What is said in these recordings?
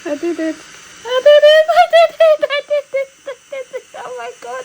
I did it. I did it. I did it. I did it. I did it. Oh my god.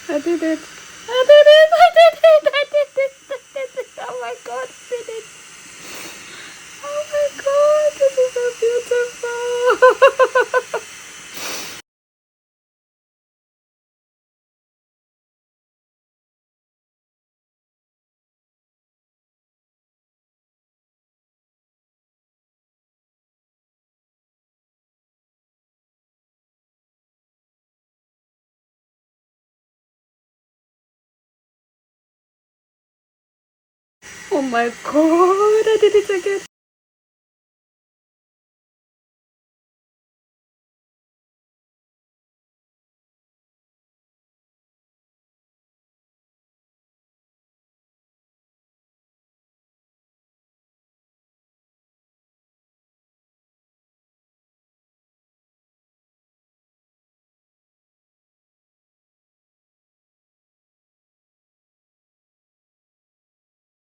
I did it. I did it. I did it. I did it. I did it. Oh my god. I did it. Oh my god. This is so beautiful. Oh my god. I did it again.